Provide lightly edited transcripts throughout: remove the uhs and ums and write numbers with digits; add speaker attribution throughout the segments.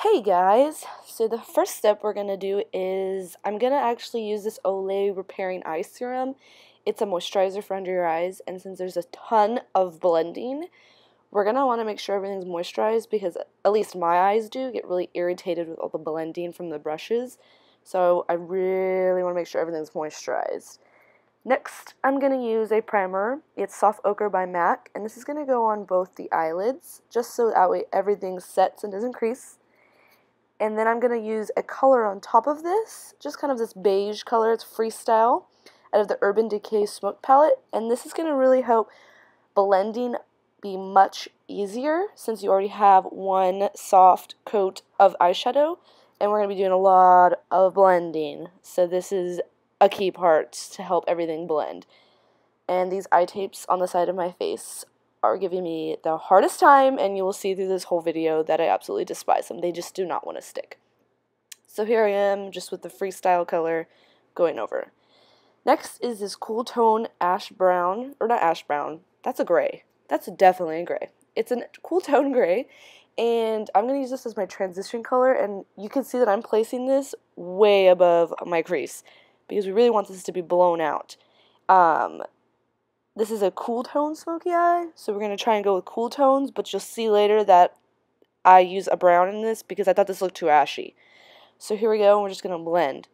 Speaker 1: Hey guys, so the first step we're going to do is I'm going to actually use this Olay Repairing Eye Serum. It's a moisturizer for under your eyes, and since there's a ton of blending, we're going to want to make sure everything's moisturized because at least my eyes do get really irritated with all the blending from the brushes, so I really want to make sure everything's moisturized. Next, I'm going to use a primer. It's Soft Ochre by MAC, and this is going to go on both the eyelids, just so that way everything sets and doesn't crease. And then I'm going to use a color on top of this, just kind of this beige color. It's Freestyle out of the Urban Decay Smoke Palette. And this is going to really help blending be much easier since you already have one soft coat of eyeshadow. And we're going to be doing a lot of blending. So this is a key part to help everything blend. And these eye tapes on the side of my face are giving me the hardest time, and you will see through this whole video that I absolutely despise them. They just do not want to stick. So here I am, just with the Freestyle color going over. Next is this cool tone ash brown, or not ash brown, that's a gray. That's definitely a gray. It's a cool tone gray, and I'm going to use this as my transition color, and you can see that I'm placing this way above my crease, because we really want this to be blown out. This is a cool tone smoky eye, so we're going to try and go with cool tones, but you'll see later that I use a brown in this because I thought this looked too ashy. So here we go, and we're just going to blend.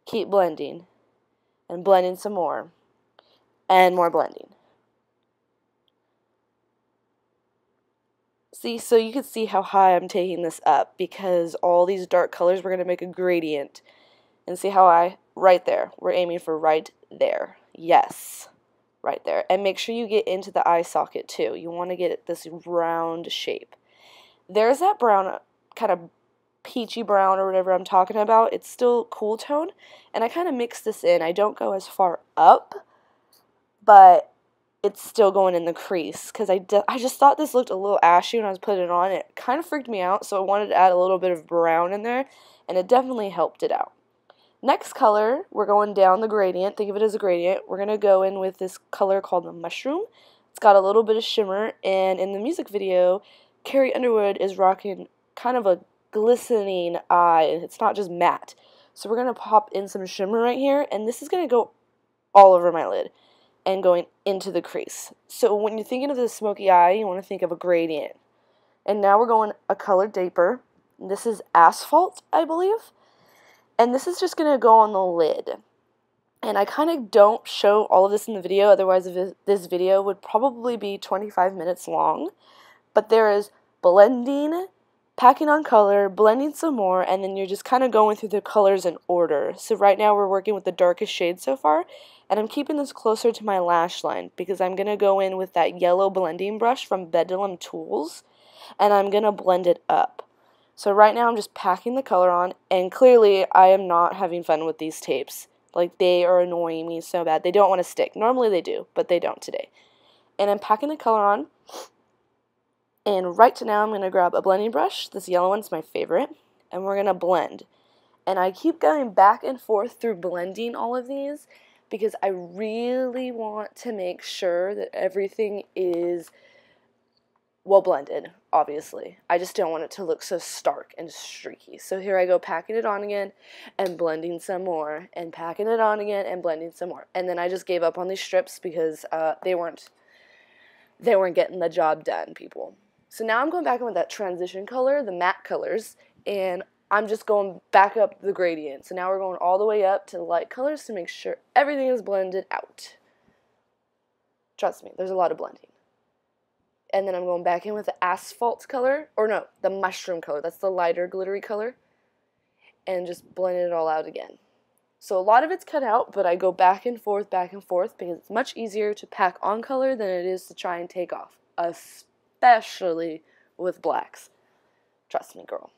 Speaker 1: Keep blending, and blending some more, and more blending. See, so you can see how high I'm taking this up because all these dark colors, we're going to make a gradient. And see how right there, we're aiming for right there. Yes. Right there, and make sure you get into the eye socket too. You want to get this round shape. There's that brown, kind of peachy brown or whatever I'm talking about. It's still cool tone, and I kind of mix this in. I don't go as far up, but it's still going in the crease because I just thought this looked a little ashy when I was putting it on. It kind of freaked me out, so I wanted to add a little bit of brown in there, and it definitely helped it out. Next color, we're going down the gradient. Think of it as a gradient. We're going to go in with this color called the Mushroom. It's got a little bit of shimmer, and in the music video, Carrie Underwood is rocking kind of a glistening eye, and it's not just matte. So we're going to pop in some shimmer right here, and this is going to go all over my lid and going into the crease. So when you're thinking of the smoky eye, you want to think of a gradient. And now we're going a color deeper. This is Asphalt, I believe. And this is just going to go on the lid. And I kind of don't show all of this in the video, otherwise this video would probably be 25 minutes long. But there is blending, packing on color, blending some more, and then you're just kind of going through the colors in order. So right now we're working with the darkest shade so far, and I'm keeping this closer to my lash line because I'm going to go in with that yellow blending brush from Bedlam Tools, and I'm going to blend it up. So right now I'm just packing the color on, and clearly I am not having fun with these tapes. Like, they are annoying me so bad. They don't want to stick. Normally they do, but they don't today. And I'm packing the color on, and right now I'm going to grab a blending brush. This yellow one's my favorite, and we're going to blend. And I keep going back and forth through blending all of these because I really want to make sure that everything is well blended, obviously. I just don't want it to look so stark and streaky. So here I go packing it on again and blending some more and packing it on again and blending some more. And then I just gave up on these strips because they weren't getting the job done, people. So now I'm going back in with that transition color, the matte colors, and I'm just going back up the gradient. So now we're going all the way up to the light colors to make sure everything is blended out. Trust me, there's a lot of blending. And then I'm going back in with the Asphalt color, or no, the Mushroom color. That's the lighter glittery color. And just blend it all out again. So a lot of it's cut out, but I go back and forth because it's much easier to pack on color than it is to try and take off. Especially with blacks. Trust me, girl.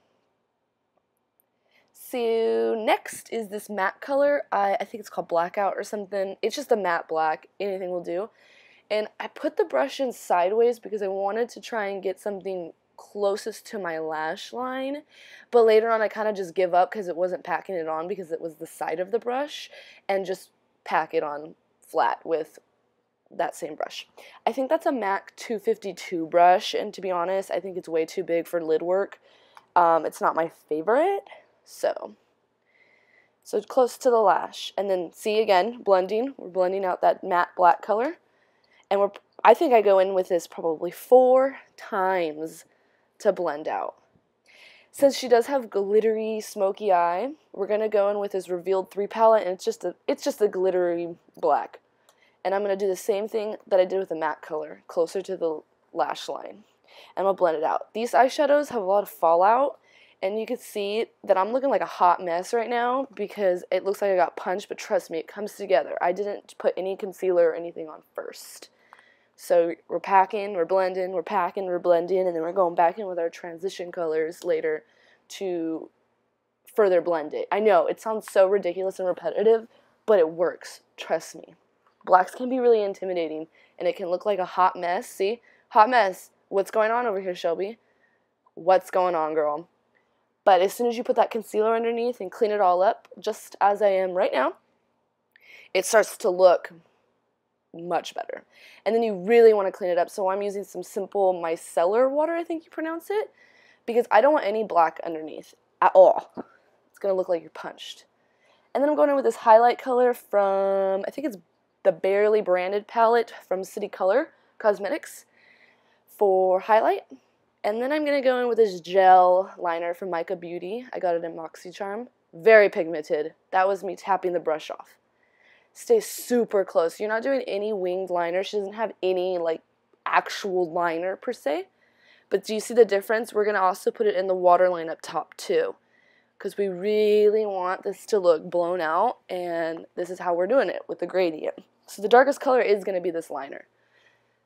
Speaker 1: So next is this matte color. I think it's called Blackout or something. It's just a matte black. Anything will do. And I put the brush in sideways because I wanted to try and get something closest to my lash line. But later on I kind of just give up because it wasn't packing it on because it was the side of the brush. And just pack it on flat with that same brush. I think that's a MAC 252 brush. And to be honest, I think it's way too big for lid work. It's not my favorite, so close to the lash. And then see, again, blending. We're blending out that matte black color. And I think I go in with this probably 4 times to blend out. Since she does have glittery, smoky eye, we're going to go in with this Revealed 3 palette, and it's just a glittery black. And I'm going to do the same thing that I did with the matte color, closer to the lash line. And I'll blend it out. These eyeshadows have a lot of fallout, and you can see that I'm looking like a hot mess right now because it looks like I got punched, but trust me, it comes together. I didn't put any concealer or anything on first. So we're packing, we're blending, we're packing, we're blending, and then we're going back in with our transition colors later to further blend it. I know, it sounds so ridiculous and repetitive, but it works. Trust me. Blacks can be really intimidating, and it can look like a hot mess. See? Hot mess. What's going on over here, Shelby? What's going on, girl? But as soon as you put that concealer underneath and clean it all up, just as I am right now, it starts to look much better. And then you really want to clean it up, so I'm using some simple micellar water, I think you pronounce it, because I don't want any black underneath at all. It's going to look like you're punched. And then I'm going in with this highlight color from, I think it's the Barely branded palette from City Color Cosmetics for highlight. And then I'm going to go in with this gel liner from MICA Beauty. I got it in MoxyCharm. Very pigmented. That was me tapping the brush off. Stay super close. You're not doing any winged liner. She doesn't have any like actual liner per se. But do you see the difference? We're going to also put it in the waterline up top too, because we really want this to look blown out, and this is how we're doing it with the gradient. So the darkest color is going to be this liner.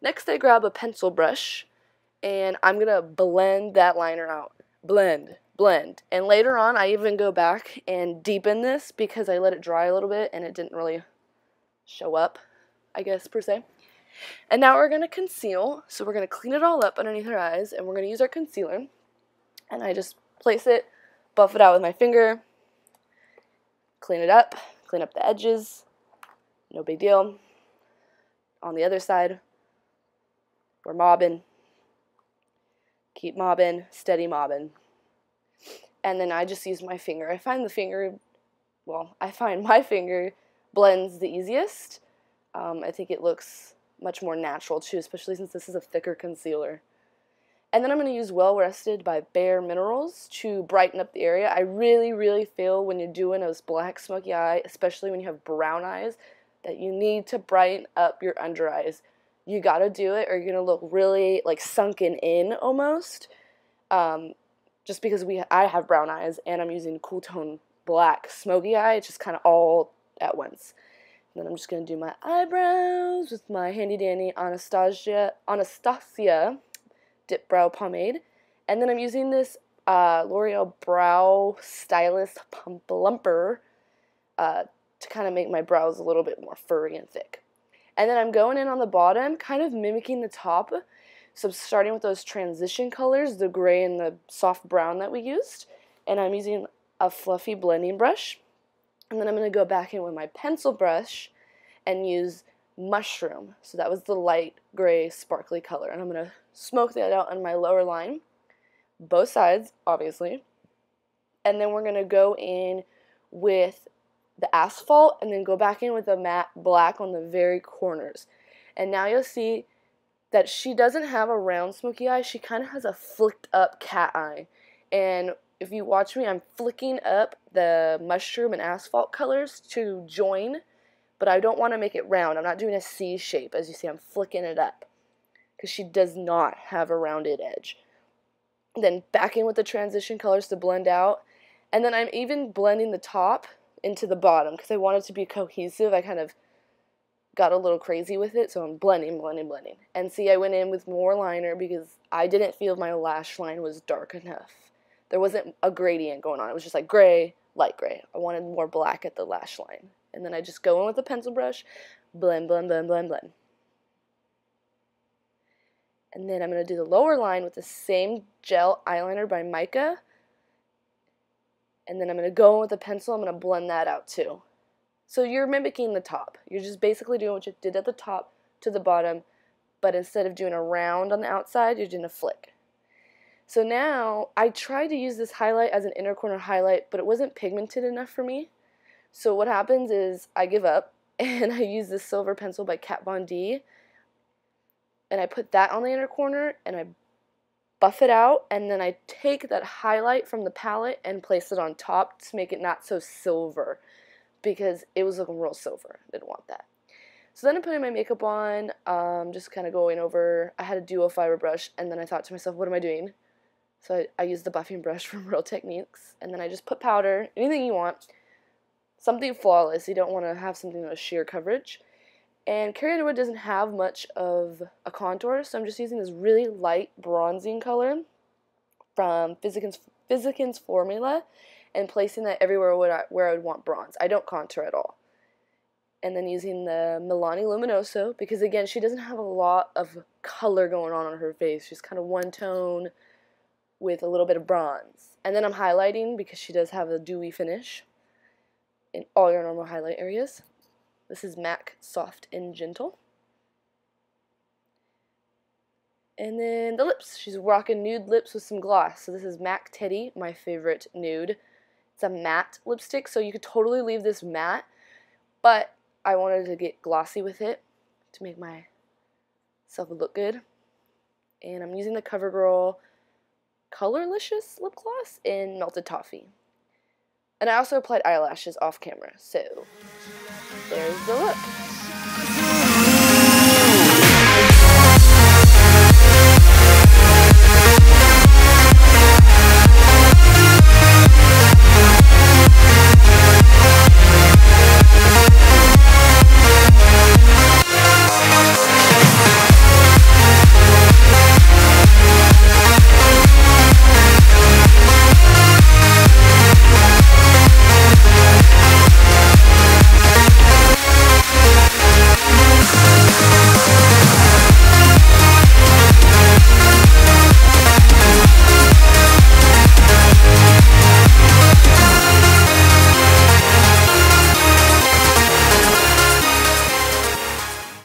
Speaker 1: Next I grab a pencil brush, and I'm going to blend that liner out. Blend, blend. And later on I even go back and deepen this because I let it dry a little bit and it didn't really show up, I guess, per se. And now we're going to conceal. So we're going to clean it all up underneath her eyes, and we're going to use our concealer. And I just place it, buff it out with my finger, clean it up, clean up the edges, no big deal. On the other side, we're mobbing, keep mobbing, steady mobbing. And then I just use my finger. I find my finger blends the easiest. I think it looks much more natural too, especially since this is a thicker concealer. And then I'm going to use Well Rested by Bare Minerals to brighten up the area. I really, really feel when you're doing those black smoky eye, especially when you have brown eyes, that you need to brighten up your under eyes. You got to do it or you're going to look really like sunken in almost. Just because I have brown eyes and I'm using cool tone black smoky eye, it's just kind of all at once. And then I'm just going to do my eyebrows with my handy dandy Anastasia DipBrow pomade. And then I'm using this L'Oreal Brow Stylist Plumper to kind of make my brows a little bit more furry and thick. And then I'm going in on the bottom, kind of mimicking the top. So I'm starting with those transition colors, the gray and the soft brown that we used. And I'm using a fluffy blending brush. And then I'm going to go back in with my pencil brush and use Mushroom. So that was the light gray sparkly color. And I'm going to smoke that out on my lower line. Both sides, obviously. And then we're going to go in with the Asphalt and then go back in with the matte black on the very corners. And now you'll see that she doesn't have a round smoky eye. She kind of has a flicked up cat eye. And if you watch me, I'm flicking up the Mushroom and Asphalt colors to join, but I don't want to make it round. I'm not doing a C shape. As you see, I'm flicking it up because she does not have a rounded edge. Then back in with the transition colors to blend out. And then I'm even blending the top into the bottom because I want it to be cohesive. I kind of got a little crazy with it, so I'm blending, blending, blending. And see, I went in with more liner because I didn't feel my lash line was dark enough. There wasn't a gradient going on. It was just like gray, light gray. I wanted more black at the lash line. And then I just go in with a pencil brush, blend, blend, blend, blend, blend. And then I'm going to do the lower line with the same gel eyeliner by MICA. And then I'm going to go in with a pencil. I'm going to blend that out too. So you're mimicking the top. You're just basically doing what you did at the top to the bottom, but instead of doing a round on the outside, you're doing a flick. So now, I tried to use this highlight as an inner corner highlight, but it wasn't pigmented enough for me. So what happens is, I give up, and I use this silver pencil by Kat Von D, and I put that on the inner corner, and I buff it out, and then I take that highlight from the palette and place it on top to make it not so silver, because it was looking real silver. I didn't want that. So then I'm putting my makeup on, just kind of going over. I had a duo fiber brush, and then I thought to myself, what am I doing? So I used the buffing brush from Real Techniques, and then I just put powder, anything you want, something flawless. You don't want to have something with sheer coverage. And Carrie Underwood doesn't have much of a contour, so I'm just using this really light bronzing color from Physicans Formula and placing that everywhere where I would want bronze. I don't contour at all. And then using the Milani Luminoso, because again, she doesn't have a lot of color going on her face. She's kind of one tone with a little bit of bronze. And then I'm highlighting because she does have a dewy finish in all your normal highlight areas. This is MAC Soft and Gentle. And then the lips. She's rocking nude lips with some gloss. So this is MAC Teddy, my favorite nude. It's a matte lipstick, so you could totally leave this matte, but I wanted to get glossy with it to make myself look good. And I'm using the Covergirl Colorlicious lip gloss in Melted Toffee. And I also applied eyelashes off camera, so there's the look.